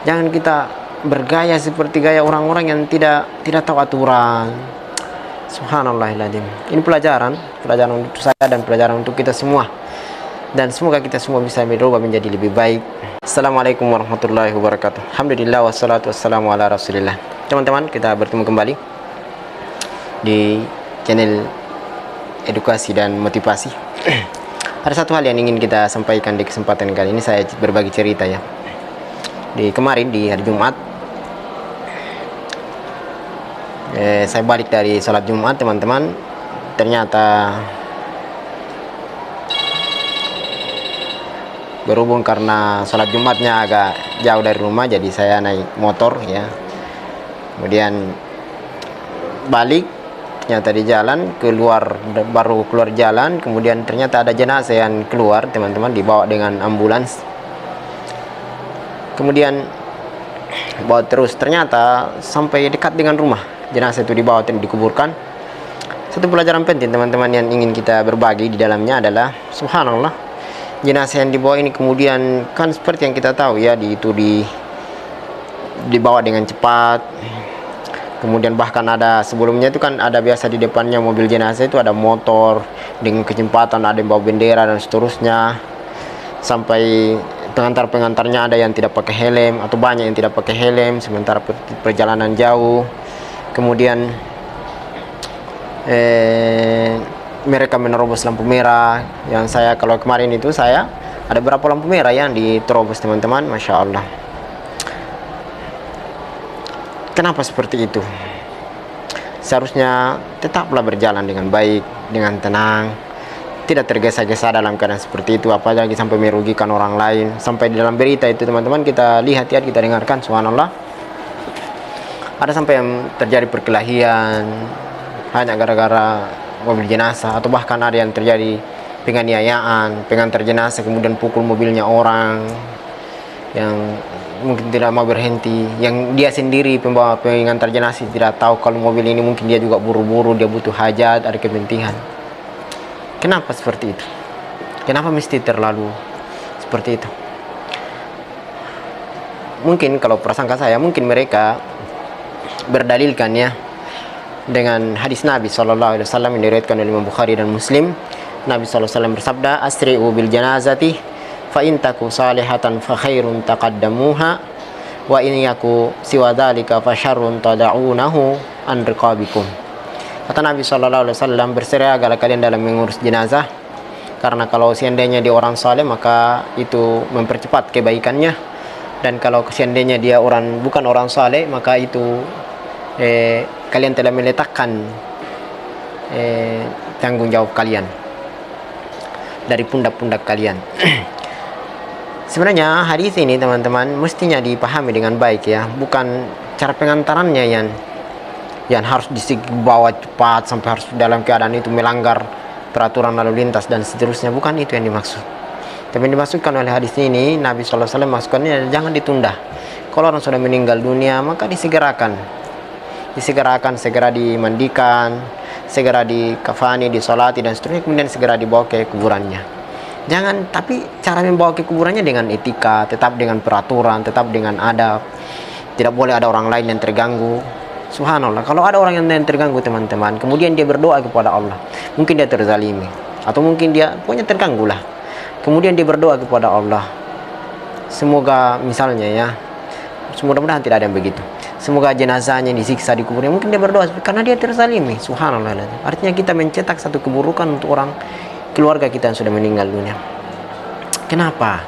Jangan kita bergaya seperti gaya orang-orang yang tidak tahu aturan. Subhanallahiladzim. Ini pelajaran untuk saya dan pelajaran untuk kita semua. Dan semoga kita semua bisa berubah menjadi lebih baik. Assalamualaikum warahmatullahi wabarakatuh. Alhamdulillah wassalatu wassalamu ala rasulillah. Teman-teman, kita bertemu kembali di channel edukasi dan motivasi. Ada satu hal yang ingin kita sampaikan di kesempatan kali ini. Saya berbagi cerita ya. Kemarin di hari Jumat, saya balik dari sholat Jumat, teman-teman. Ternyata berhubung karena sholat Jumatnya agak jauh dari rumah, jadi saya naik motor ya. Kemudian balik, ternyata di jalan baru keluar jalan, kemudian ternyata ada jenazah yang keluar, teman-teman, dibawa dengan ambulans. Kemudian bawa terus, ternyata sampai dekat dengan rumah jenazah itu dibawa dan dikuburkan. Satu pelajaran penting, teman-teman, yang ingin kita berbagi di dalamnya adalah, subhanallah, jenazah yang dibawa ini kemudian kan seperti yang kita tahu ya, dibawa dengan cepat. Kemudian bahkan ada sebelumnya itu kan ada biasa di depannya mobil jenazah itu ada motor dengan kecepatan, ada yang bawa bendera dan seterusnya. Sampai pengantar-pengantarnya ada yang tidak pakai helm, atau banyak yang tidak pakai helm sementara perjalanan jauh. Kemudian mereka menerobos lampu merah. Yang saya, kalau kemarin itu saya ada berapa lampu merah yang diterobos, teman-teman, Masya Allah. Kenapa seperti itu? Seharusnya tetaplah berjalan dengan baik, dengan tenang, tidak tergesa-gesa dalam keadaan seperti itu, apalagi sampai merugikan orang lain. Sampai di dalam berita itu, teman-teman, kita lihat ya, kita dengarkan, subhanallah, ada sampai yang terjadi perkelahian hanya gara-gara mobil jenazah, atau bahkan ada yang terjadi penganiayaan, pengantar jenazah kemudian pukul mobilnya orang yang mungkin tidak mau berhenti, yang dia sendiri pembawa pengantar jenazah tidak tahu kalau mobil ini mungkin dia juga buru-buru, dia butuh hajat, ada kepentingan. Kenapa seperti itu? Kenapa mesti terlalu seperti itu? Mungkin kalau prasangka saya, mungkin mereka berdalilkan ya dengan hadis Nabi SAW yang diriwayatkan oleh Imam Bukhari dan Muslim. Nabi SAW bersabda, asri'u bil janazati fa in taku salihatan fa khairun taqaddamuha wa in yaku siwa dzalika fa syarrun tad'unahu an riqabikum. Kata Nabi SAW, bersegeralah kalian dalam mengurus jenazah, karena kalau seandainya dia orang saleh maka itu mempercepat kebaikannya, dan kalau seandainya dia bukan orang saleh maka itu kalian telah meletakkan tanggung jawab kalian dari pundak-pundak kalian. Sebenarnya hadis ini, teman-teman, mestinya dipahami dengan baik ya, bukan cara pengantarannya yang harus dibawa cepat sampai harus dalam keadaan itu melanggar peraturan lalu lintas dan seterusnya. Bukan itu yang dimaksud. Tapi yang dimaksudkan oleh hadis ini, Nabi SAW maksudnya jangan ditunda. Kalau orang sudah meninggal dunia maka disegerakan, segera dimandikan, segera dikafani, disolati dan seterusnya, kemudian segera dibawa ke kuburannya. Jangan, tapi cara membawa ke kuburannya dengan etika, tetap dengan peraturan, tetap dengan adab. Tidak boleh ada orang lain yang terganggu. Subhanallah, kalau ada orang yang terganggu, teman-teman, kemudian dia berdoa kepada Allah, mungkin dia terzalimi, atau mungkin dia pokoknya terganggu lah, kemudian dia berdoa kepada Allah, semoga misalnya ya, mudah-mudahan tidak ada yang begitu, semoga jenazahnya disiksa di kuburnya, mungkin dia berdoa karena dia terzalimi. Subhanallah, artinya kita mencetak satu keburukan untuk orang keluarga kita yang sudah meninggal dunia. Kenapa?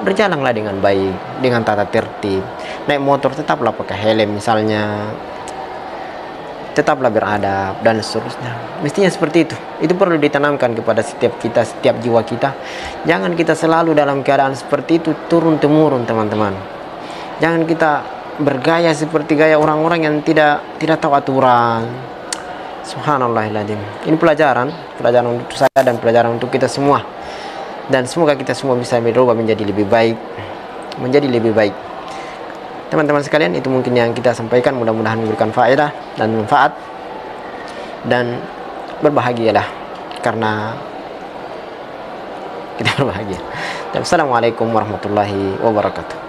Berjalanlah dengan baik, dengan tata tertib. Naik motor tetaplah pakai helm misalnya, tetaplah beradab dan seterusnya. Mestinya seperti itu. Itu perlu ditanamkan kepada setiap kita, setiap jiwa kita. Jangan kita selalu dalam keadaan seperti itu turun temurun, teman-teman. Jangan kita bergaya seperti gaya orang-orang yang tidak tahu aturan. Subhanallahiladzim. Ini pelajaran untuk saya dan pelajaran untuk kita semua. Dan semoga kita semua bisa berubah menjadi lebih baik, teman-teman sekalian. Itu mungkin yang kita sampaikan, mudah-mudahan memberikan faedah dan manfaat, dan berbahagialah karena kita berbahagia. Assalamualaikum warahmatullahi wabarakatuh.